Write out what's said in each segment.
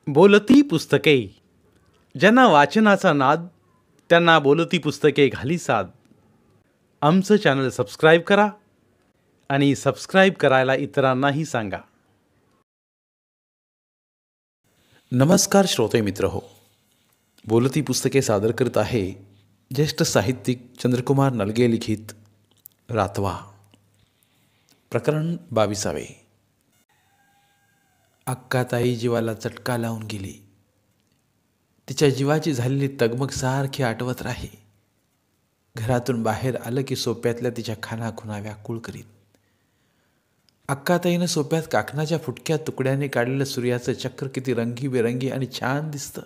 बोलती पुस्तके. ज्यांना वाचनाचा नाद त्यांना बोलती पुस्तके घाली साद. आमचं चॅनल सबस्क्राईब करा आणि सबस्क्राईब करायला इतरांनाही सांगा. नमस्कार श्रोते मित्र हो, बोलती पुस्तके सादर करत आहे ज्येष्ठ साहित्यिक चंद्रकुमार नलगे लिखित रातवा. प्रकरण 22. अक्काताई जीवाला चटका लावून गेली. तिच्या जीवाची झालेली तगमग सारखी आठवत राही. घरातून बाहेर आलं की सोप्यातल्या तिच्या खानाखुणा व्याकुळ करीत. अक्काताईनं सोप्यात काकणाच्या फुटक्या तुकड्याने काढलेलं सूर्याचं चक्र किती रंगीबेरंगी आणि छान दिसतं.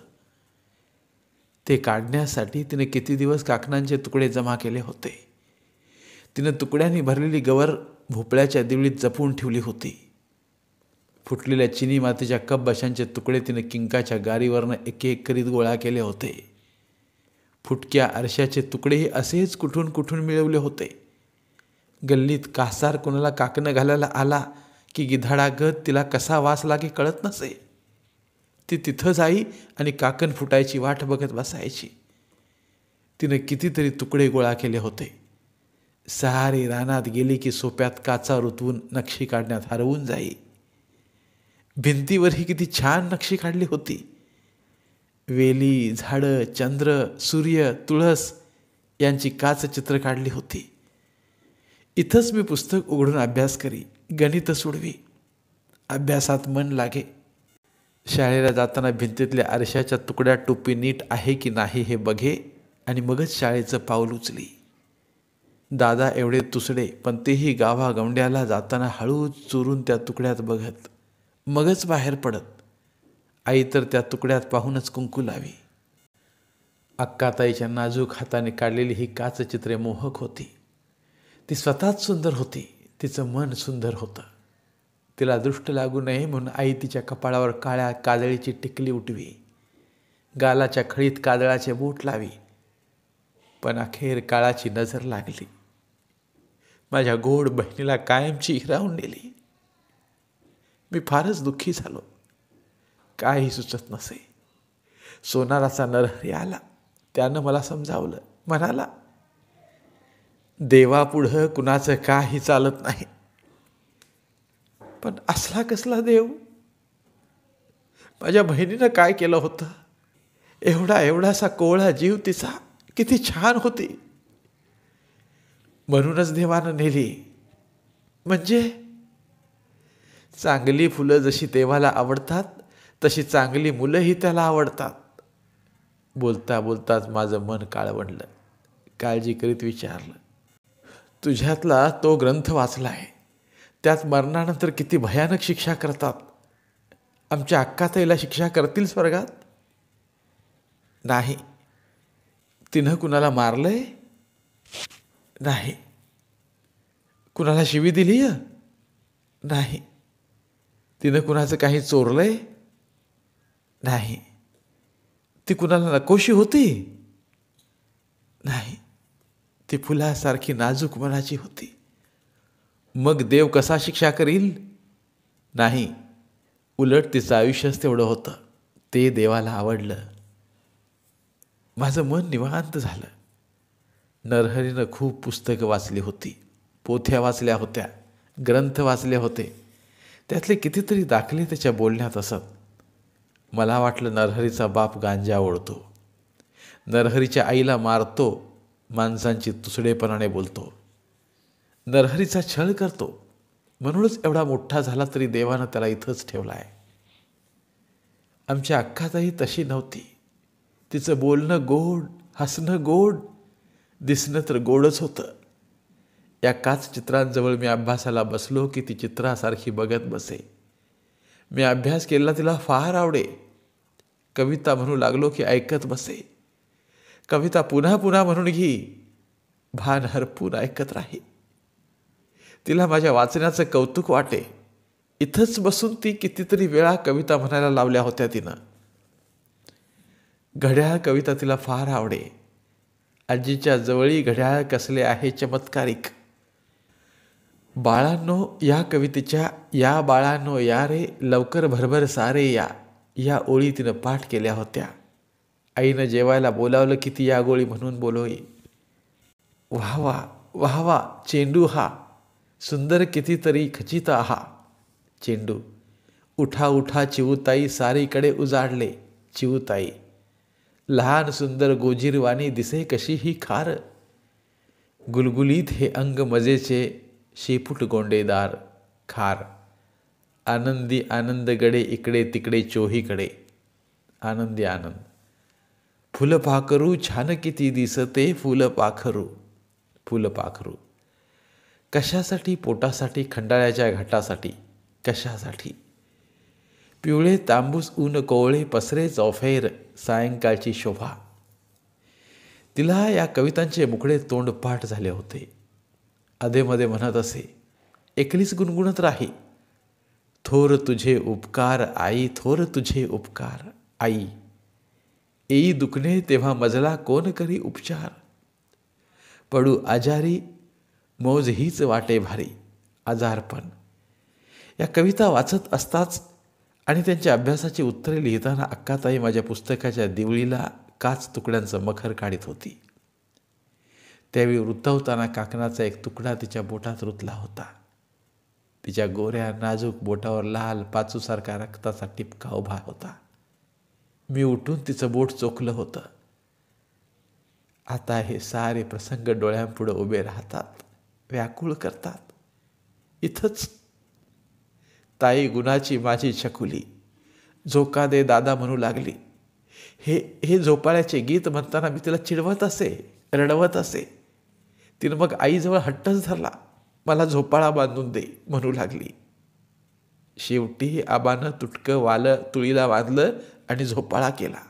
ते काढण्यासाठी तिने किती दिवस काकणांचे तुकडे जमा केले होते. तिनं तुकड्यांनी भरलेली गवर भोपळ्याच्या दिवळीत जपून ठेवली होती. फुटलेल्या चिनी मातीच्या कप बशांचे तुकडे तिने किंकाच्या गारीवरनं एक एक करीत गोळा केले होते. फुटक्या आरशाचे तुकडेही असेच कुठून कुठून मिळवले होते. गल्लीत कासार कोणाला काकणं घालायला आला की गिधाडागत तिला कसा वास लागे कळत नसे. ती तिथं जाई आणि काकण फुटायची वाट बघत बसायची. तिने कितीतरी तुकडे गोळा केले होते. सारी रानात गेली की सोप्यात काचा रुतवून नक्षी काढण्यात हरवून जाई. भिंतीवरही किती छान नक्षी काढली होती. वेली, झाडं, चंद्र, सूर्य, तुळस यांची काच चित्र काढली होती. इथंच मी पुस्तक उघडून अभ्यास करी, गणित सोडवी, अभ्यासात मन लागे. शाळेला जाताना भिंतीतल्या आरशाच्या तुकड्या टोपी नीट आहे की नाही हे बघे आणि मगच शाळेचं पाऊल उचली. दादा एवढे तुसडे पण तेही गावागवंड्याला जाताना हळूच चोरून त्या तुकड्यात बघत मगच बाहेर पडत. आई तर त्या तुकड्यात पाहूनच कुंकू लावी. अक्काताईच्या नाजूक हाताने काढलेली ही काचचित्रे मोहक होती. ती स्वतःच सुंदर होती. तिचं मन सुंदर होतं. तिला दृष्ट लागू नये म्हणून आई तिच्या कपाळावर काळ्या काजळीची टिकली उठवी, गालाच्या खळीत काजळाचे बोट लावी. पण अखेर काळाची नजर लागली. माझ्या गोड बहिणीला कायमची हिरावून नेली. मी फारच दुःखी झालो. काही सुचत नसे. सोनाराचा नरहरी आला. त्यानं मला समजावलं. म्हणाला, देवापुढं कुणाचं काही चालत नाही. पण असला कसला देव? माझ्या बहिणीनं काय केलं होतं? एवढासा कोवळा जीव तिचा किती छान होती. म्हणूनच देवानं नेली. म्हणजे चांगली फुलं जशी देवाला आवडतात तशी चांगली मुलंही त्याला आवडतात. बोलता बोलताच माझं मन काळवंडलं. काळजी करीत विचारलं, तुझ्यातला तो ग्रंथ वाचलाय, त्यात मरणानंतर किती भयानक शिक्षा करतात. आमच्या अक्काताईला शिक्षा करतील स्वर्गात? नाही. तिनं कुणाला मारलंय? नाही. कुणाला शिवी दिली? नाही. तिनं कुणाचं काही चोरलंय? नाही. ती कुणाला नकोशी होती? नाही. ती फुलासारखी नाजूक मनाची होती. मग देव कसा शिक्षा करील? नाही. उलट तिचं आयुष्यच तेवढं होतं. ते देवाला आवडलं. माझं मन निवांत झालं. नरहरीनं खूप पुस्तकं वाचली होती, पोथ्या वाचल्या होत्या, ग्रंथ वाचले होते. त्यातले कितीतरी दाखले त्याच्या बोलण्यात असत. मला वाटलं नरहरीचा बाप गांजा ओढतो, नरहरीच्या आईला मारतो, माणसांची तुसडेपणाने बोलतो, नरहरीचा छळ करतो. म्हणूनच एवढा मोठा झाला तरी देवानं त्याला इथंच ठेवला आहे. आमच्या अक्काताई तशी नव्हती. तिचं बोलणं गोड, हसणं गोड, दिसणं तर गोडच होतं. या काच चित्रांजवळ मी अभ्यासाला बसलो की ती चित्रासारखी बघत बसे. मी अभ्यास केला तिला फार आवडे. कविता म्हणू लागलो की ऐकत बसे. कविता पुन्हा पुन्हा म्हणून घे, भान हरपून ऐकत राही. तिला माझ्या वाचण्याचं कौतुक वाटे. इथंच बसून ती कितीतरी वेळा कविता म्हणायला लावल्या होत्या तिनं. घड्याळ कविता तिला फार आवडे. आजीच्या जवळी घड्याळ कसले आहे चमत्कारिक. बाळांनो या कवितेच्या या बाळांनो या रे लवकर भरभर सारे या या ओळी तिनं पाठ केल्या होत्या. आईनं जेवायला बोलावलं की ती या गोळी म्हणून बोलोई. व्हावा व्हावा चेंडू हा, सुंदर कितीतरी खचिता हा. चेंडू. उठा उठा चिऊताई, सारीकडे उजाडले चिऊताई. लहान सुंदर गोजीरवाणी दिसे कशी ही खार. गुलगुलीत हे अंग मजेचे, शेपूट गोंडेदार खार. आनंदी आनंद गडे इकडे तिकडे चोहीकडे. आनंदी आनंद. फुलपाखरू छान किती दिसते फुलपाखरू. फुलपाखरू. कशासाठी? पोटासाठी, खंडाळ्याच्या घाटासाठी. कशासाठी? पिवळे तांबूस ऊन कोवळे पसरे चौफेर सायंकाळची शोभा. तिला या कवितांचे मुखडे तोंडपाठ झाले होते. अधेमध्ये म्हणत असे, एकलीच गुणगुणत राही. थोर तुझे उपकार आई, थोर तुझे उपकार आई. येई दुखणे तेव्हा मजला कोण करी उपचार. पडू आजारी मौज हीच वाटे भारी. आजारपण. या कविता वाचत असताच आणि त्यांच्या अभ्यासाची उत्तरे लिहिताना अक्काताई माझ्या पुस्तकाच्या दिवळीला काच तुकड्यांचं मखर काढीत होती. त्यावेळी रुतवताना काकणाचा एक तुकडा तिच्या बोटात रुतला होता. तिच्या गोऱ्या नाजूक बोटावर लाल पाचूसारखा रक्ताचा टिपका उभा होता. मी उठून तिचं बोट चोखलं होतं. आता हे सारे प्रसंग डोळ्यांपुढं उभे राहतात, व्याकुळ करतात. इथंच ताई गुणाची माझी छकुली, झोका दे दादा म्हणू लागली. हे झोपाळ्याचे गीत म्हणताना मी तिला चिडवत असे, रडवत असे. तिनं मग आईजवळ हट्टच धरला. मला झोपाळा बांधून दे म्हणू लागली. शेवटी आबानं तुटकं वालं तुळीला बांधलं आणि झोपाळा केला.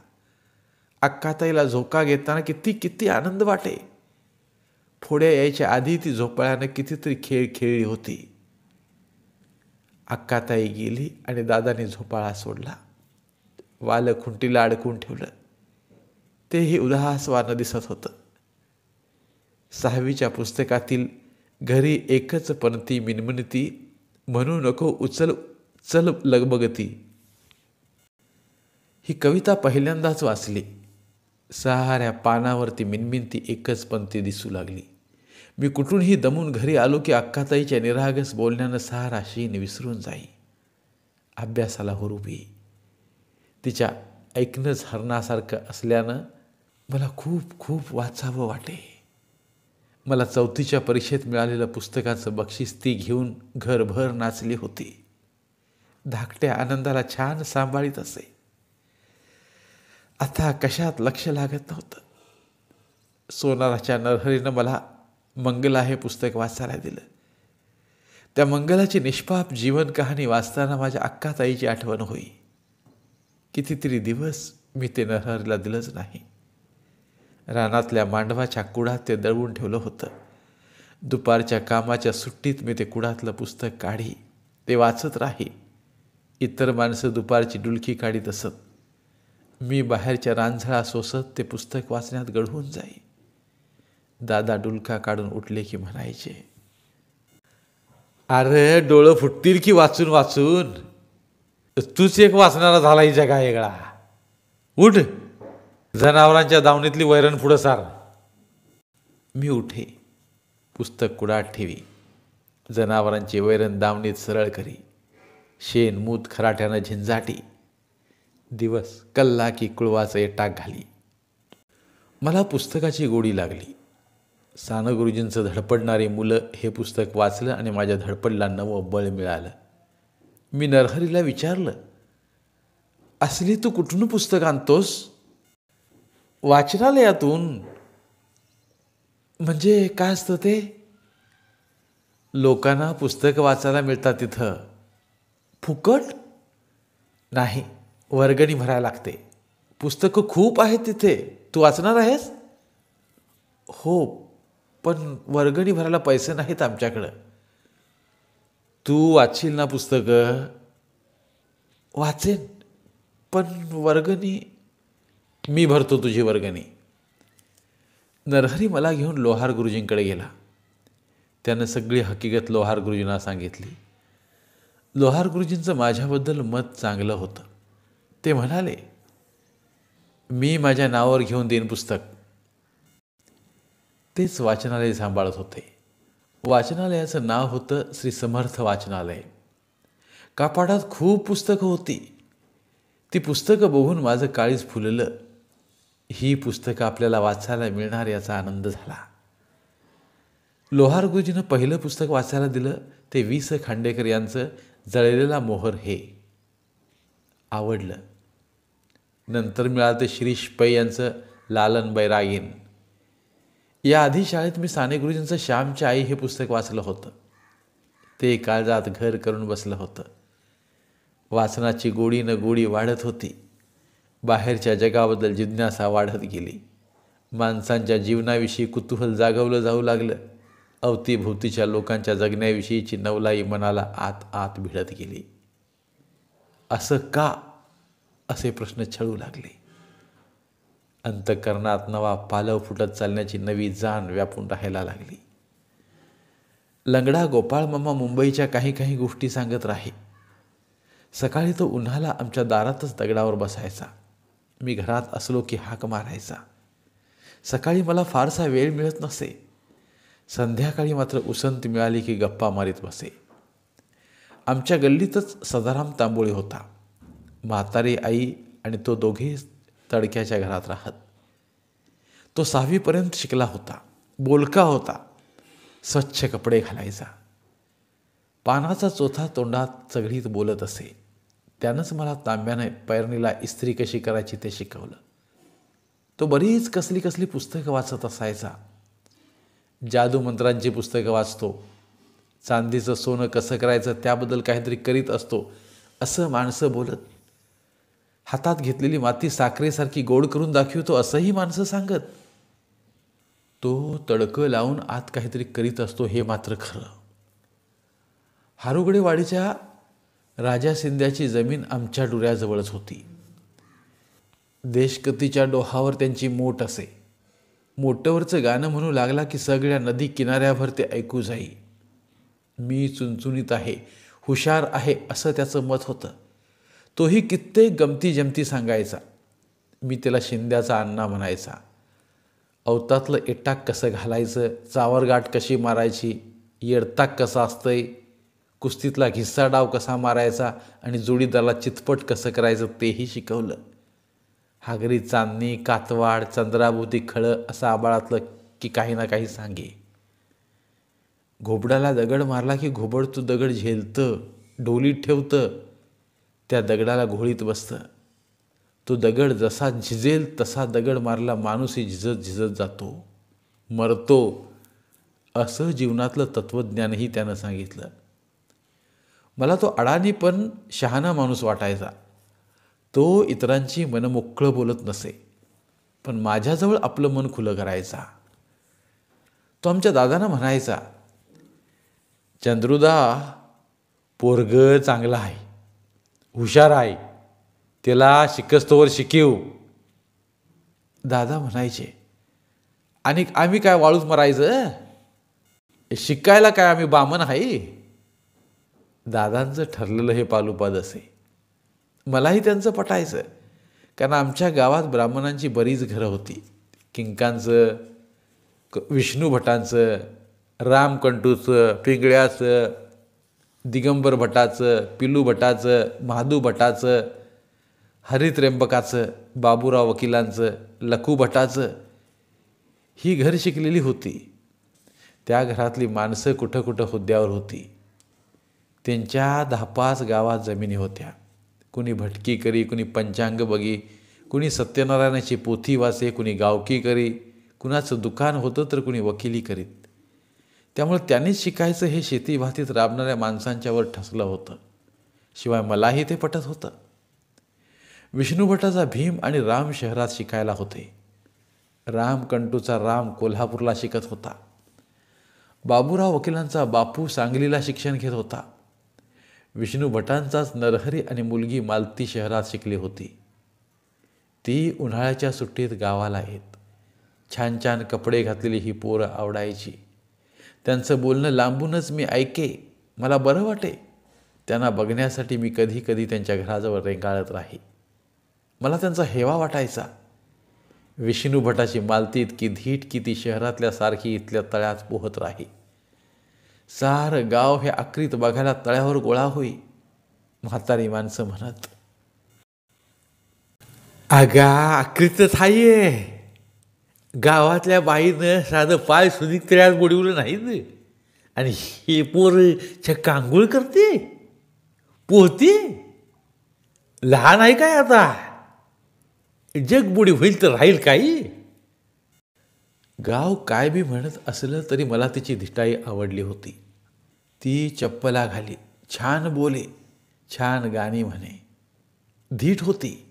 अक्काताईला झोका घेताना किती किती आनंद वाटे. फोड्या यायच्या आधी ती झोपाळ्यानं कितीतरी खेळ खेळली होती. अक्काताई गेली आणि दादाने झोपाळा सोडला. वालं खुंटीला अडकून ठेवलं. तेही उदासवानं दिसत होतं. 6वीच्या पुस्तकातील घरी एकच पणती मिनमिनती, म्हणू नको उचल चल लगबगती, ही कविता पहिल्यांदाच वाचली. साऱ्या पानावरती मिनमिनती एकच पंक्ती दिसू लागली. मी कुठूनही दमून घरी आलो की अक्काताईच्या निरागस बोलण्यानं सारा शीन विसरून जाई. अभ्यासाला हुरूप येई. तिच्या ऐकणंच हरणासारखं असल्यानं मला खूप खूप वाचावं वाटे. मला 4थीच्या परीक्षेत मिळालेलं पुस्तकाचं बक्षीस ती घेऊन घरभर नाचली होती. धाकट्या आनंदाला छान सांभाळीत असे. आता कशात लक्ष लागत नव्हतं. सोनाराच्या नरहरीनं मला मंगला हे पुस्तक वाचायला दिलं. त्या मंगलाची निष्पाप जीवन कहाणी वाचताना माझ्या अक्काताईची आठवण होई. कितीतरी दिवस मी ते नरहरीला दिलंच नाही. रानातल्या मांडवाच्या कुडात ते दळवून ठेवलं होतं. दुपारच्या कामाच्या सुट्टीत मी ते कुडातलं पुस्तक काढी, ते वाचत राही. इतर माणसं दुपारची डुलकी काढीत असत. मी बाहेरच्या रांझळा सोसत ते पुस्तक वाचण्यात गढून जाई. दादा डुलका काढून उठले की म्हणायचे, अरे डोळं फुटतील की वाचून वाचून, तूच एक वाचणारा झाला ही जगा वेगळा. उठ, जनावरांच्या दावणीतली वैरण पुढं सार. मी उठे, पुस्तक कुडात ठेवी, जनावरांची वैरण दावणीत सरळ करी, शेण मूत खराट्यानं झिंजाटी. दिवस कल्ला की कुळवाचं एटाक घाली. मला पुस्तकाची गोडी लागली. सानगुरुजींचं धडपडणारी मुलं हे पुस्तक वाचलं आणि माझ्या धडपडला नवं बळ मिळालं. मी नरहरीला विचारलं, असली तू कुठून पुस्तक आणतोस? वाचनालयातून. म्हणजे काय असतं ते? लोकांना पुस्तकं वाचायला मिळतात तिथं. फुकट? नाही, वर्गणी भरायला लागते. पुस्तकं खूप आहेत तिथे. तू वाचणार आहेस? हो, पण वर्गणी भरायला पैसे नाहीत आमच्याकडं. तू वाचशील ना पुस्तकं? वाचेन, पण वर्गणी मी भरतो तुझी वर्गणी. नरहरी मला घेऊन लोहार गुरुजींकडे गेला. त्यानं सगळी हकीकत लोहार गुरुजींना सांगितली. लोहार गुरुजींचं माझ्याबद्दल मत चांगलं होतं. ते म्हणाले, मी माझ्या नावावर घेऊन देईन पुस्तक. तेच वाचनालय सांभाळत होते. वाचनालयाचं नाव होतं श्री समर्थ वाचनालय. कपाटात खूप पुस्तकं होती. ती पुस्तकं बघून माझं काळीज फुललं. ही पुस्तकं आपल्याला वाचायला मिळणार याचा आनंद झाला. लोहार गुरुजीनं पहिलं पुस्तक वाचायला दिलं ते वि. स. खांडेकर यांचं जळलेला मोहर हे. आवडलं. नंतर मिळालं ते शिरीष पै यांचं लालन बैरागीण. याआधी शाळेत मी साने गुरुजींचं श्यामची आई हे पुस्तक वाचलं होतं. ते काळजात घर करून बसलं होतं. वाचनाची गोडी न गोडी वाढत होती. बाहेरच्या जगाबद्दल जिज्ञासा वाढत गेली. माणसांच्या जीवनाविषयी कुतूहल जागवलं जाऊ लागलं. अवतीभोवतीच्या लोकांच्या जगण्याविषयीची नवलाई मनाला आत आत भिडत गेली. असं का असे प्रश्न छळू लागले. अंतःकरणात नवा पालव फुटत चालण्याची नवी जाण व्यापून राहायला लागली. लंगडा गोपाळ मामा मुंबईच्या काही काही गोष्टी सांगत राहे. सकाळी तो उन्हाला आमच्या दारातच दगडावर बसायचा. मी घरात असलो की हाक मारायचा. सकाळी मला फारसा वेळ मिळत नसे. संध्याकाळी मात्र उसंत मिळाली की गप्पा मारीत बसे. आमच्या गल्लीतच सदाराम तांबोळी होता. म्हातारी आई आणि तो दोघे तडक्याच्या घरात राहत. तो 6वीपर्यंत शिकला होता. बोलका होता. स्वच्छ कपडे घालायचा. पानाचा चोथा तोंडात चघळीत बोलत असे. त्यानंच मला तांब्याने पैरणीला इस्त्री कशी करायची ते शिकवलं. तो बरीच कसली कसली पुस्तकं वाचत असायचा. जादूमंत्रांची पुस्तकं वाचतो. चांदीचं सोनं कसं करायचं त्याबद्दल काहीतरी करीत असतो असं माणसं बोलत. हातात घेतलेली माती साखरेसारखी गोड करून दाखवतो असंही माणसं सांगत. तो तडकं लावून आत काहीतरी करीत असतो हे मात्र खरं. हारुगडेवाडीच्या राजा शिंद्याची जमीन आमच्या डोळ्याजवळच होती. देशकतीच्या डोहावर त्यांची मोट असे. मोटवरचं गाणं म्हणू लागला की सगळ्या नदी किनाऱ्याभर ते ऐकू जाई. मी चुणचुणीत आहे, हुशार आहे असं त्याचं मत होतं. तोही कित्येक गमती जमती सांगायचा. मी त्याला शिंद्याचा अण्णा म्हणायचा. अवतातलं एटाक कसं घालायचं, चावरगाठ कशी मारायची, येडताक कसा असतंय, कुस्तीतला घिस्सा डाव कसा मारायचा आणि जोडीदाराला चितपट कसं करायचं तेही शिकवलं. हागरी चांदणी, कातवाड, चंद्राभोवती खळं असं आबाळातलं की काही ना काही सांगे. घोबडाला दगड मारला की घोबड तो दगड झेलतं, ढोलीत ठेवतं, त्या दगडाला घोळीत बसतं. तो दगड जसा झिजेल तसा दगड मारला माणूसही झिजत झिजत जातो, मरतो. असं जीवनातलं तत्त्वज्ञानही त्यानं सांगितलं. मला तो अडाणी पण शहाणा माणूस वाटायचा. तो इतरांची मन मोकळं बोलत नसे, पण माझ्याजवळ आपलं मन खुलं करायचा. तो आमच्या दादांना म्हणायचा, चंद्रुदा पोरग चांगला आहे, हुशार आहे, त्याला शिकस्तोवर शिकीव. दादा म्हणायचे, आणि आम्ही काय वाळूच मरायचं, शिकायला काय आम्ही बामण आहे. दादांचं ठरलेलं हे पालुपाद असे. मलाही त्यांचं पटायचं, कारण आमच्या गावात ब्राह्मणांची बरीच घरं होती. किंकांचं, विष्णू भटांचं, रामकंटूचं, पिंगळ्याचं, दिगंबर भटाचं, पिलू भटाचं, महादू भटाचं, हरित्र्यंबकाचं, बाबूराव वकिलांचं, लखू भटाचं ही घर शिकलेली होती. त्या घरातली माणसं कुठं कुठं हुद्द्यावर होती. त्यांच्या 10-5 गावात जमिनी होत्या. कुणी भटकी करी, कुणी पंचांग बघी, कुणी सत्यनारायणाची पोथी वाचे, कुणी गावकी करी, कुणाचं दुकान होतं तर कुणी वकिली करीत. त्यामुळे त्यांनीच शिकायचं हे शेतीभातीत राबणाऱ्या माणसांच्यावर ठसलं होतं. शिवाय मलाही ते पटत होतं. विष्णू भटाचा भीम आणि राम शहरात शिकायला होते. रामकंटूचा राम कोल्हापूरला शिकत होता. बाबूराव वकिलांचा बापू सांगलीला शिक्षण घेत होता. विष्णू भटांचाच नरहरी आणि मुलगी मालती शहरात शिकली होती. ती उन्हाळ्याच्या सुट्टीत गावाला येत. छान छान कपडे घातलेली ही पोरं आवडायची. त्यांचं बोलणं लांबूनच मी ऐके, मला बरं वाटे. त्यांना बघण्यासाठी मी कधी कधी त्यांच्या घराजवळ रेंगाळत राही. मला त्यांचा हेवा वाटायचा. विष्णू भटाची मालती इतकी धीट की ती शहरातल्या सारखी इथल्या तळ्यात पोहत राही. सार गाव हे आक्रीत बघायला तळ्यावर गोळा होई. म्हातारी माणसं म्हणत, अगा आक्रीतच हाये. गावातल्या बाईनं साधं पाय सुधी तळ्यात बुडवलं नाहीत आणि हे पोर चक्क आंघोळ करते, पोहते. लहान आहे काय आता? जग बुडी होईल तर राहील काही. गाव काय बी म्हणत असलं तरी मला तिची धिटाई आवडली होती. ती चप्पला घाली, छान बोले, छान गाणी म्हणे, धीट होती.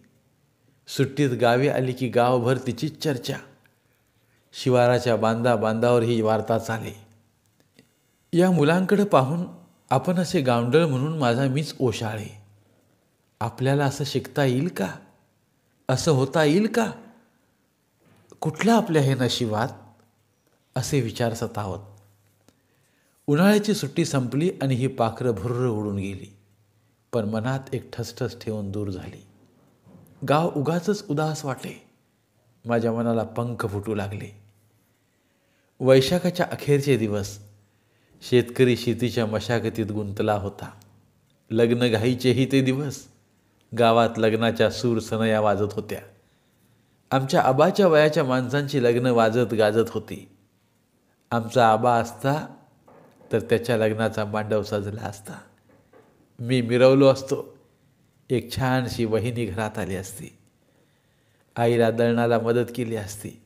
सुट्टीत गावी आली की गावभर तिचीच चर्चा. शिवाराच्या बांधावर ही वार्ता चाले. या मुलांकडे पाहून आपण असे गावंढळ म्हणून माझा मीच ओशाळे. आपल्याला असं शिकता येईल का? असं होता येईल का? कुठलं आपल्या हे नशिबात? असे विचार सतावत. उन्हाळ्याची सुट्टी संपली आणि ही पाखरं भुर्र उडून गेली. पण मनात एक ठसठस ठेवून दूर झाली. गाव उगाचच उदास वाटे. माझ्या मनाला पंख फुटू लागले. वैशाखाच्या अखेरचे दिवस. शेतकरी शेतीच्या मशागतीत गुंतला होता. लग्न घाईचेही ते दिवस. गावात लग्नाच्या सूर सनया वाजत होत्या. आमच्या आबाच्या वयाच्या माणसांची लग्न वाजत गाजत होती. आमचा आबा असता तर त्याच्या लग्नाचा मांडव सजला असता. मी मिरवलो असतो. एक छानशी वहिनी घरात आली असती. आईला दळणाला मदत केली असती.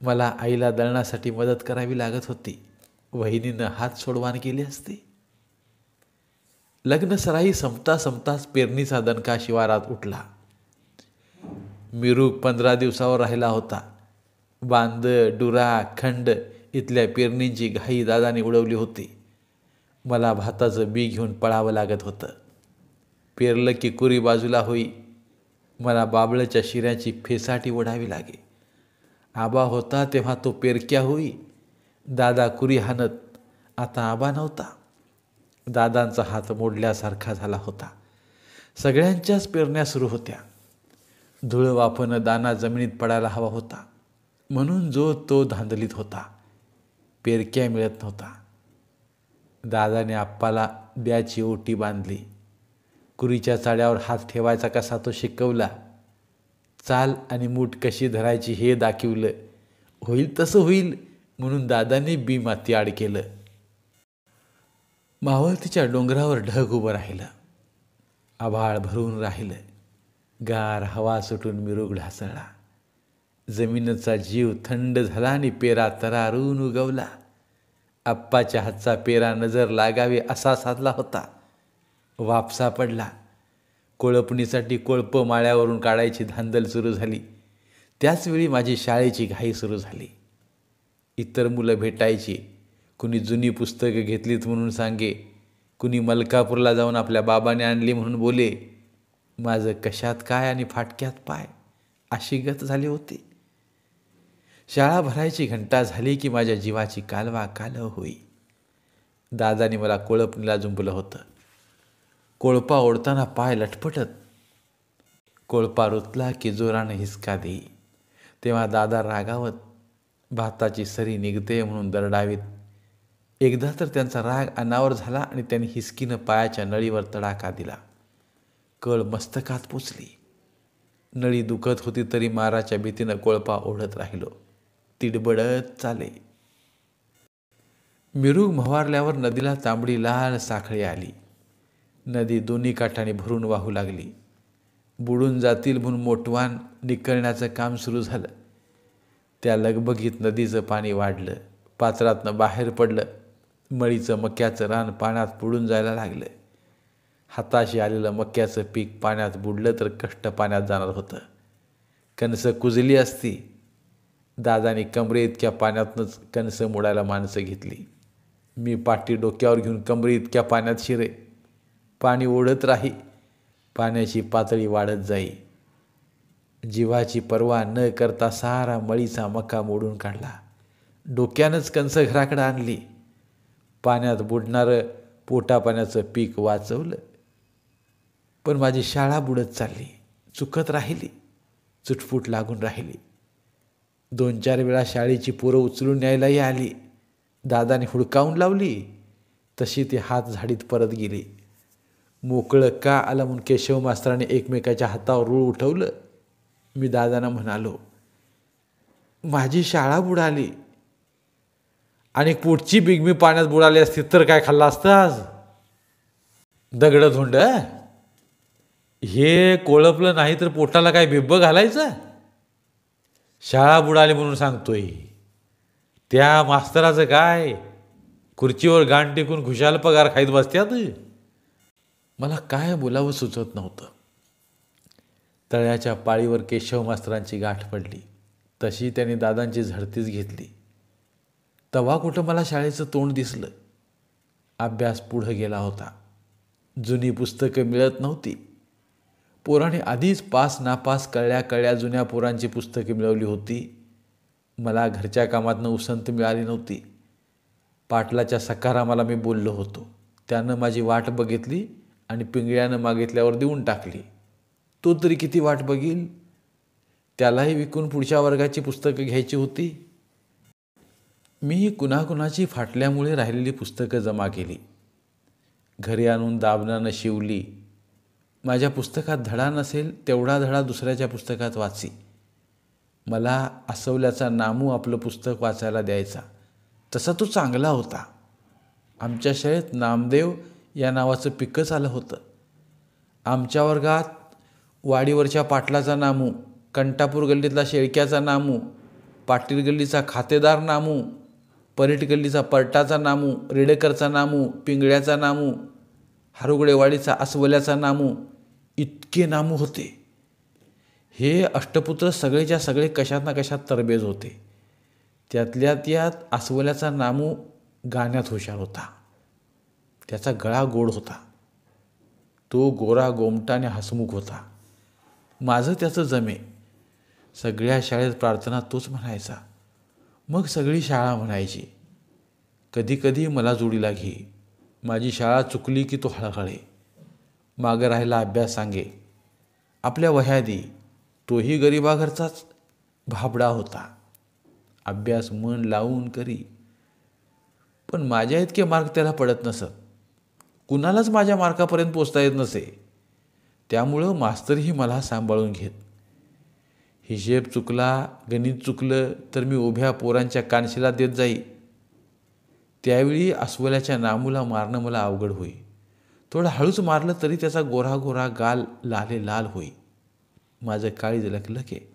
मला आईला दळणासाठी मदत करावी लागत होती. वहिनीनं हात सोडवान केली असती. लग्न सराई संपताच पेरणीचा दणका शिवारात उठला. मिरूग 15 दिवसावर राहिला होता. बांद, डुरा, खंड इथल्या पेरणींची घाई दादाने उडवली होती. मला भाताचं बी घेऊन पळावं लागत होतं. पेरलं की कुरी बाजूला होई. मला बाबळच्या शिऱ्याची फेसाटी ओढावी लागे. आबा होता तेव्हा तो पेरक्या होई. दादा कुरी हाणत. आता आबा नव्हता. दादांचा हात मोडल्यासारखा झाला होता. सगळ्यांच्याच पेरण्या सुरू होत्या. धूळ वाफनं दाना जमिनीत पडायला हवा होता म्हणून जो तो धांदलीत होता. पेरक्या मिळत नव्हता. दादाने आप्पाला ब्याची ओटी बांधली. कुरीच्या चाड्यावर हात ठेवायचा कसा तो शिकवला. चाल आणि मूठ कशी धरायची हे दाखवलं. होईल तसं होईल म्हणून दादाने बी माती आड केलं. मावळतीच्या डोंगरावर ढग उभं राहिलं. आभाळ भरून राहिलं. गार हवा सुटून मिरूग ढासळला. जमिनीचा जीव थंड झाला आणि पेरा तरारून उगवला. आप्पाच्या हातचा पेरा नजर लागावे असा साधला होता. वापसा पडला. कोळपणीसाठी कोळपं माळ्यावरून काढायची धांदल सुरू झाली. त्याचवेळी माझी शाळेची घाई सुरू झाली. इतर मुलं भेटायची. कुणी जुनी पुस्तकं घेतलीत म्हणून सांगे. कुणी मलकापूरला जाऊन आपल्या बाबाने आणली म्हणून बोले. माझं कशात काय आणि फाटक्यात पाय अशी गत झाली होती. शाळा भरायची घंटा झाली की माझ्या जीवाची कालवा कालव होई. दादाने मला कोळपणीला जुंपलं होतं. कोळपा ओढताना पाय लटपटत. कोळपा रुतला की जोरानं हिसका देई. तेव्हा दादा रागावत. भाताची सरी निघते म्हणून दरडावीत. एकदा तर त्यांचा राग अनावर झाला आणि त्यांनी हिसकीनं पायाच्या नळीवर तडाखा दिला. कळ मस्तकात पोचली. नळी दुखत होती तरी माराच्या भीतीनं कोळपा ओढत राहिलो. तिडबडत चाले. मिरूग म्हावारल्यावर नदीला तांबडी लाल साखळी आली. नदी दोन्ही काठाने भरून वाहू लागली. बुडून जातील म्हणून मोटवान निकळण्याचं काम सुरू झालं. त्या लगबगीत नदीचं पाणी वाढलं. पात्रातनं बाहेर पडलं. मळीचं मक्याचं रान पाण्यात बुडून जायला लागलं. हाताशी आलेलं मक्याचं पीक पाण्यात बुडलं तर कष्ट पाण्यात जाणार होतं. कणसं कुजली असती. दादाने कमरे इतक्या पाण्यातनंच कणसं मोडायला माणसं घेतली. मी पाठी डोक्यावर घेऊन कमरे इतक्या पाण्यात शिरे. पाणी ओढत राही. पाण्याची पातळी वाढत जाई. जीवाची पर्वा न करता सारा मळीचा मका मोडून काढला. डोक्यानंच कणसं घराकडं आणली. पाण्यात बुडणारं पोटा पाण्याचं पीक वाचवलं. पण माझी शाळा बुडत चालली. चुकत राहिली, चुटफूट लागून राहिली. 2-4 वेळा शाळेची पोरं उचलून न्यायलाही आली. दादाने हुडकावून लावली तशी ती हात झाडीत परत गेली. मोकळं का आलं म्हणून केशव मास्तराने एकमेकाच्या हातावर रूळ उठवलं. मी दादांना म्हणालो, माझी शाळा बुडाली आणि पुढची बिगमी पाण्यात बुडाली असती तर काय खाल्लं असतं आज? दगड धोंड हे कोळपलं नाही तर पोटाला काय बिब्ब घालायचं? शाळा बुडाली म्हणून सांगतोय. त्या मास्तराचं काय, खुर्चीवर गाण टेकून खुशाल पगार खाईत बसत्यात. मला काय बोलावं सुचत नव्हतं. तळ्याच्या पाळीवर केशव मास्तरांची गाठ पडली तशी त्यांनी दादांची झडतीच घेतली. तेव्हा कुठं मला शाळेचं तोंड दिसलं. अभ्यास पुढं गेला होता. जुनी पुस्तकं मिळत नव्हती. पोराने आधीच पास नापास कळल्या जुन्या पोरांची पुस्तकं मिळवली होती. मला घरच्या कामातनं उसंत मिळाली नव्हती. पाटलाच्या सकारामाला मी बोललो होतो. त्यानं माझी वाट बघितली आणि पिंगळ्यानं मागितल्यावर देऊन टाकली. तो तरी किती वाट बघील? त्यालाही विकून पुढच्या वर्गाची पुस्तकं घ्यायची होती. मी कुणाकुणाची फाटल्यामुळे राहिलेली पुस्तकं जमा केली. घरी आणून दाबनानं शिवली. माझ्या पुस्तकात धडा नसेल तेवढा धडा दुसऱ्याच्या पुस्तकात वाची. मला आसवल्याचा नामू आपलं पुस्तक वाचायला द्यायचा. तसा तो चांगला होता. आमच्या शाळेत नामदेव या नावाचं पिकच आलं होतं. आमच्या वर्गात वाडीवरच्या पाटलाचा नामू, कंटापूर गल्लीतला शेळक्याचा नामू, पाटील गल्लीचा खातेदार नामू, परीट गल्लीचा परटाचा नामू, रेडेकरचा नामू, पिंगळ्याचा नामू, हारुगडेवाडीचा अस्वल्याचा नामू, इतके नामू होते. हे अष्टपुत्र सगळेच्या सगळे कशात ना कशात तरबेज होते. त्यातल्या त्यात अस्वल्याचा नामू गाण्यात हुशार होता. त्याचा गळा गोड होता. तो गोरा गोमटा आणि हसमुख होता. माझं त्याचं जमे. सगळ्या शाळेत प्रार्थना तोच म्हणायचा. मग सगळी शाळा म्हणायची. कधी कधी मला जोडीला घे. माझी शाळा चुकली की तो हळहळे. मागं राहायला अभ्यास सांगे. आपल्या वह्या दे. तोही गरिबाघरचाच भाबडा होता. अभ्यास मन लावून करी. पण माझ्या इतके मार्क त्याला पडत नसत. कुणालाच माझ्या मार्कापर्यंत पोचता येत नसे. त्यामुळं मास्तरही मला सांभाळून घेत. हिशेब चुकला, गणित चुकलं तर मी उभ्या पोरांच्या कानशिला देत जाई. त्यावेळी अस्वल्याच्या नामूला मारणं मला अवघड होई. थोडं हळूच मारलं तरी त्याचा गोरा गोरा गाल लाले लाल होई. माझं काळीज लखलखे.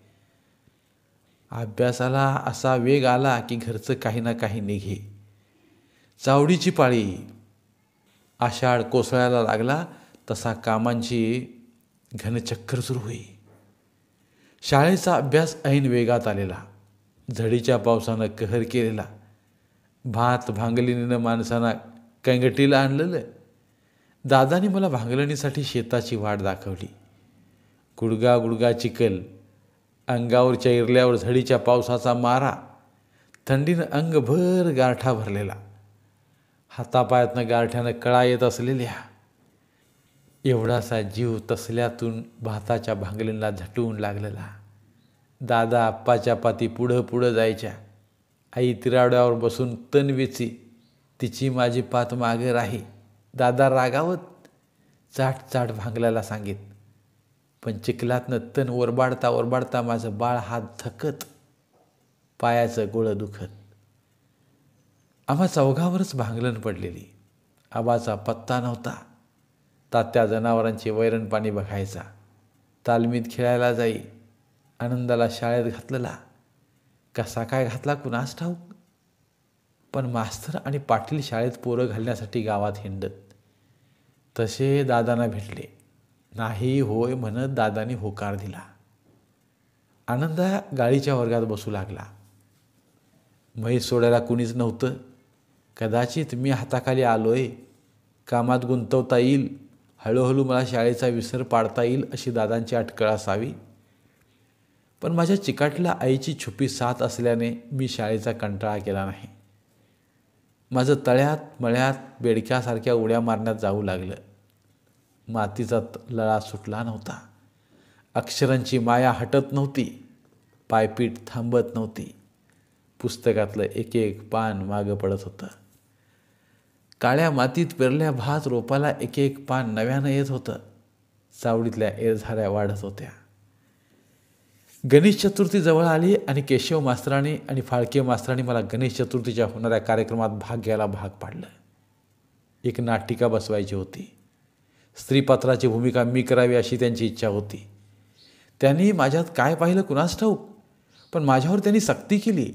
अभ्यासाला असा वेग आला की घरचं काही ना काही निघे. चावडीची पाळी. आषाढ कोसळायला लागला तसा कामांची घनचक्कर सुरू होई. शाळेचा अभ्यास ऐन वेगात आलेला. झडीच्या पावसानं कहर केलेला. भात भांगलिनीनं माणसांना कंगटीला आणलेलं. दादाने मला भांगलणीसाठी शेताची वाट दाखवली. गुडगा गुडगा चिखल, अंगावरच्या इरल्यावर झडीच्या पावसाचा मारा, थंडीनं अंगभर गारठा भरलेला, हातापायातनं गारठ्यानं कळा येत असलेल्या. एवढासा जीव तसल्यातून भाताच्या भांगलींना झटवून लागलेला. दादा आप्पाच्या पाती पुढं पुढं जायच्या. आई तिरावड्यावर बसून तण वेची. तिची माझी पात मागे राही. दादा रागावत चाट चाट भांगल्याला सांगीत. पण चिखलातनं तण ओरबाडता ओरबाडता माझं बाळ हात थकत, पायाचं गोळं दुखत. आम्हा चौघावरच भांगलन पडलेली. आबाचा पत्ता नव्हता. तात्या जनावरांची वैरण पाणी बघायचा. तालमीत खेळायला जाई. आनंदाला शाळेत घातलेला. कसा काय घातला कुणास ठाऊक. पण मास्तर आणि पाटील शाळेत पोरं घालण्यासाठी गावात हिंडत. तसे दादांना भेटले. नाही होय म्हणत दादांनी होकार दिला. आनंदा गाडीच्या वर्गात बसू लागला. म्हैस सोडायला कुणीच नव्हतं. कदाचित मी हाताखाली आलोय, कामात गुंतवता येईल, हळूहळू मला शाळेचा विसर पाडता येईल अशी दादांची अटकळ असावी. पण माझ्या चिकाटला आईची छुपी साथ असल्याने मी शाळेचा कंटाळा केला नाही. माझं तळ्यात मळ्यात बेडक्यासारख्या उड्या मारण्यात जाऊ लागलं. मातीचा लळा सुटला नव्हता. अक्षरांची माया हटत नव्हती, पायपीट थांबत नव्हती. पुस्तकातलं एक एक पान मागं पडत होतं. काळ्या मातीत पेरल्या भात रोपाला एक एक पान नव्यानं येत होतं. चावडीतल्या एरझाऱ्या वाढत होत्या. गणेश चतुर्थी जवळ आली आणि केशव मास्तरांनी आणि फाळके मास्तरांनी मला गणेश चतुर्थीच्या होणाऱ्या कार्यक्रमात भाग घ्यायला भाग पाडलं. एक नाटिका बसवायची होती. स्त्रीपात्राची भूमिका मी करावी अशी त्यांची इच्छा होती. त्यांनी माझ्यात काय पाहिलं कुणास ठाऊक, पण माझ्यावर त्यांनी सक्ती केली.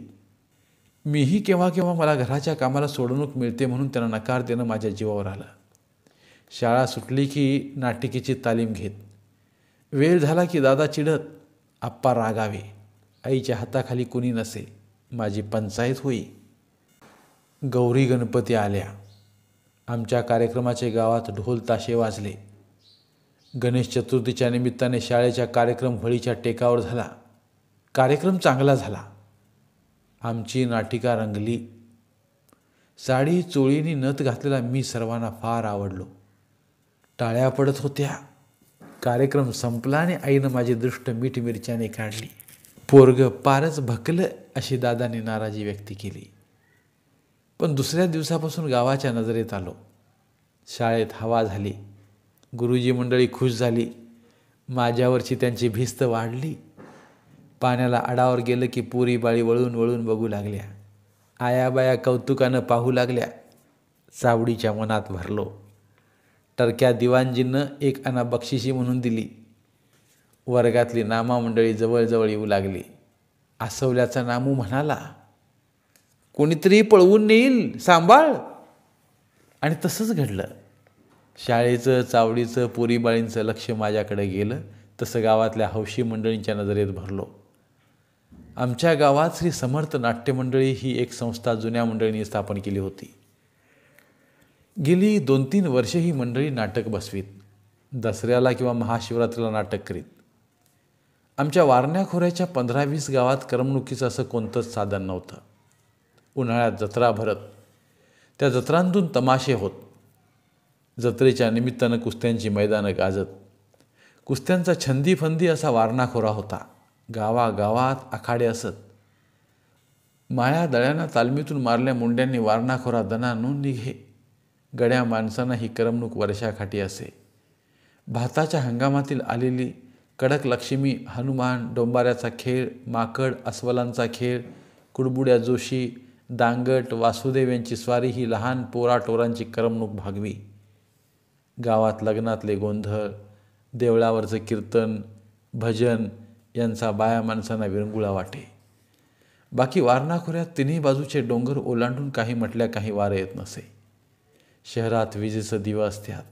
मीही केव्हा केव्हा मला घराच्या कामाला सोडवणूक मिळते म्हणून त्यांना नकार देणं माझ्या जीवावर आलं. शाळा सुटली की नाटिकेची तालीम घेत. वेळ झाला की दादा चिडत, आप्पा रागावे, आईच्या हाताखाली कुणी नसे, माझी पंचायत होई. गौरी गणपती आल्या. आमच्या कार्यक्रमाचे गावात ढोल ताशे वाजले. गणेश चतुर्थीच्या निमित्ताने शाळेच्या कार्यक्रम व्हळीच्या टेकावर झाला. कार्यक्रम चांगला झाला. आमची नाटिका रंगली. साडी चोळीनी नथ घातलेला मी सर्वांना फार आवडलो. टाळ्या पडत होत्या. कार्यक्रम संपला आणि आईनं माझी दृष्ट मीठ मिरच्याने काढली. पोरगं पारच भकलं अशी दादांनी नाराजी व्यक्त केली. पण दुसऱ्या दिवसापासून गावाच्या नजरेत आलो. शाळेत हवा झाली. गुरुजी मंडळी खुश झाली. माझ्यावरची त्यांची भिस्त वाढली. पाण्याला आडावर गेलं की पुरी बाळी वळून वळून बघू लागल्या. आयाबाया कौतुकानं पाहू लागल्या. चावडीच्या मनात भरलो. टरक्या दिवाणजींनं एक आणा बक्षिशी म्हणून दिली. वर्गातली नामा मंडळी जवळजवळ येऊ लागली. आसवल्याचा नामू म्हणाला, कोणीतरी पळवून नेईल, सांभाळ. आणि तसंच घडलं. शाळेचं, चावडीचं, पुरीबाळींचं लक्ष माझ्याकडे गेलं तसं गावातल्या हौशी मंडळींच्या नजरेत भरलो. आमच्या गावात श्री समर्थ नाट्यमंडळी ही एक संस्था जुन्या मंडळींनी स्थापन केली होती. गेली 2-3 वर्षे ही मंडळी नाटक बसवीत. दसऱ्याला किंवा महाशिवरात्रीला नाटक करीत. आमच्या वारण्या खोऱ्याच्या 15-20 गावात करमणुकीचं असं कोणतंच साधन नव्हतं. उन्हाळ्यात जत्रा भरत. त्या जत्रांतून तमाशे होत. जत्रेच्या निमित्तानं कुस्त्यांची मैदानं गाजत. कुस्त्यांचा छंदीफंदी असा वारणाखोरा होता. गावागावात आखाडे असत. माया दळ्यांना तालमीतून मारल्या मुंड्यांनी वारणाखोरा दना नोंद निघे. गड्या माणसांना ही करमणूक वर्षाकाठी असे. भाताच्या हंगामातील आलेली कडक लक्ष्मी, हनुमान, डोंबाऱ्याचा खेळ, माकड, अस्वलांचा खेळ, कुडबुड्या जोशी, दांगट, वासुदेव यांची स्वारी ही लहान पोराटोरांची करमणूक भागवी. गावात लग्नातले गोंधळ, देवळावरचं कीर्तन, भजन यांचा बाया माणसांना विरंगुळा वाटे. बाकी वारणाखोऱ्यात तिन्ही बाजूचे डोंगर ओलांडून काही म्हटल्या काही वारं येत नसे. शहरात विजेचं दिवं असतात.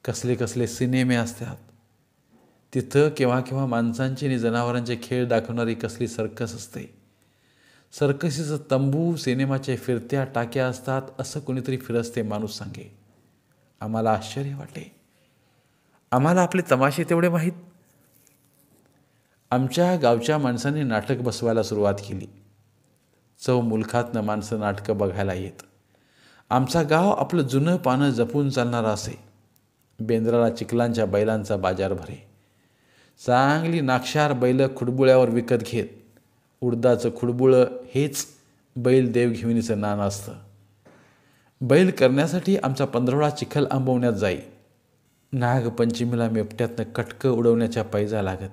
कसले कसले सिनेमे असतात. तिथं केव्हा केव्हा माणसांचे आणि जनावरांचे खेळ दाखवणारी कसली सर्कस असते. सर्कसीचं तंबू, सिनेमाच्या फिरत्या टाक्या असतात असं कोणीतरी फिरस्ते माणूस सांगे. आम्हाला आश्चर्य वाटे. आम्हाला आपले तमाशे तेवढे माहीत. आमच्या गावच्या माणसांनी नाटक बसवायला सुरुवात केली. चव मुलखातनं माणसं नाटकं बघायला येत. आमचा गाव आपलं जुनं पानं जपून चालणारं असे. बेंद्राला चिखलांच्या बैलांचा बाजार भरे. चांगली नाक्षार बैलं खुडबुळ्यावर विकत घेत. उडदाचं खुडबुळं हेच बैल देवघेविणीचं नाणं असतं. बैल करण्यासाठी आमचा पंधरवडा चिखल आंबवण्यात जाई. नागपंचमीला मेपट्यातनं कटकं उडवण्याच्या पैजा लागत.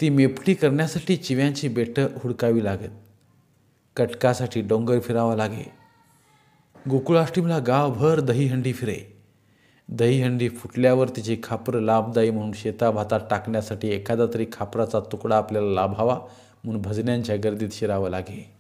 ती मेपटी करण्यासाठी चिव्यांची बेटं हुडकावी लागत. कटकासाठी डोंगर फिरावा लागे. गोकुळाष्टमीला गावभर दहीहंडी फिरे. दहीहंडी फुटल्यावर तिची खापरं लाभदायी म्हणून शेताभातात टाकण्यासाठी एखादा तरी खापराचा तुकडा आपल्याला लाभावा म्हणून भजन्यांच्या गर्दीत शिरावं लागे.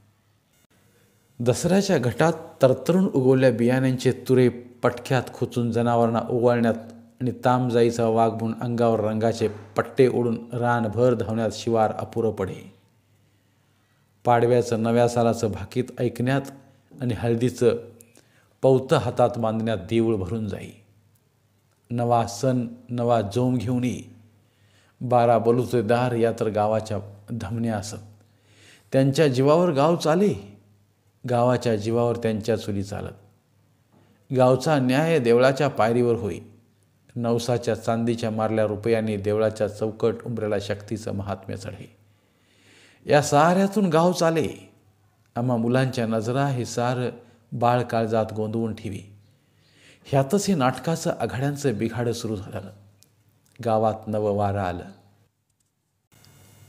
दसऱ्याच्या घटात तरतरून उगवल्या बियाण्यांचे तुरे पटक्यात खोचून जनावरांना ओवाळण्यात आणि तामजाईचा वाघ म्हणून अंगावर रंगाचे पट्टे ओढून रानभर धावण्यात शिवार अपुरं पडे. पाडव्याचं नव्या सालाचं भाकीत ऐकण्यात आणि हळदीचं पवतं हातात बांधण्यात देऊळ भरून जाई. नवा सण नवा जोम घेऊन ये. 12 बलुतेदार या तर गावाच्या धमन्या असत. त्यांच्या जीवावर गाव चाले. गावाच्या जीवावर त्यांच्या चुली चालत. गावचा न्याय देवळाच्या पायरीवर होई. नवसाच्या चांदीच्या मारल्या रुपयांनी देवळाच्या चौकट उंबऱ्याला शक्तीचं महात्म्य चढे. या साऱ्यातून गाव चाले. आम्हा मुलांच्या नजरा हे सारं बाळ काळजात गोंदवून ठेवी. ह्यातच हे नाटकाचं आघाड्यांचं बिघाडं सुरू झालं. गावात नवं वारं आलं.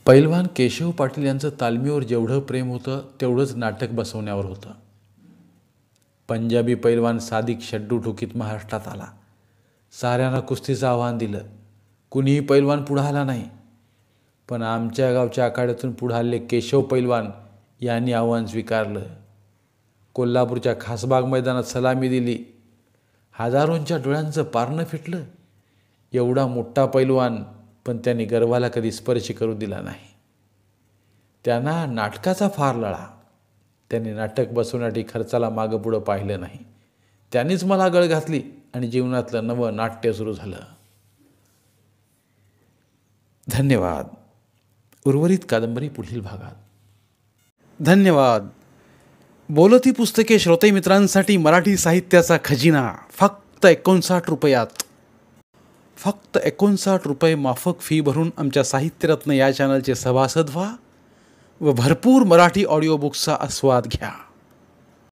पैलवान केशव पाटील यांचं तालमीवर जेवढं प्रेम होतं तेवढंच नाटक बसवण्यावर होतं. पंजाबी पैलवान सादिक शड्डू ठोकीत महाराष्ट्रात आला. साऱ्यांना कुस्तीचं आव्हान दिलं. कुणीही पैलवान पुढं आला नाही. पण आमच्या गावच्या आखाड्यातून पुढं आलेले केशव पैलवान यांनी आव्हान स्वीकारलं. कोल्हापूरच्या खासबाग मैदानात सलामी दिली. हजारोंच्या डोळ्यांचं पारणं फिटलं. एवढा मोठा पैलवान, पण त्यांनी गर्वाला कधी स्पर्श करू दिला नाही. त्यांना नाटकाचा फार लळा. त्यांनी नाटक बसवण्यासाठी खर्चाला मागं पुढं पाहिलं नाही. त्यांनीच मला गळ घातली आणि जीवनातलं नवं नाट्य सुरू झालं. धन्यवाद. उर्वरित कादंबरी पुढील भागात. धन्यवाद. बोलती पुस्तके श्रोते मित्रांसाठी मराठी साहित्याचा खजिना फक्त 59 रुपयात. फक्त 59 रुपये माफक फी भरून आमच्या साहित्यरत्न या चॅनलचे सभासद व्हा व भरपूर मराठी ऑडिओ बुक्सचा आस्वाद घ्या.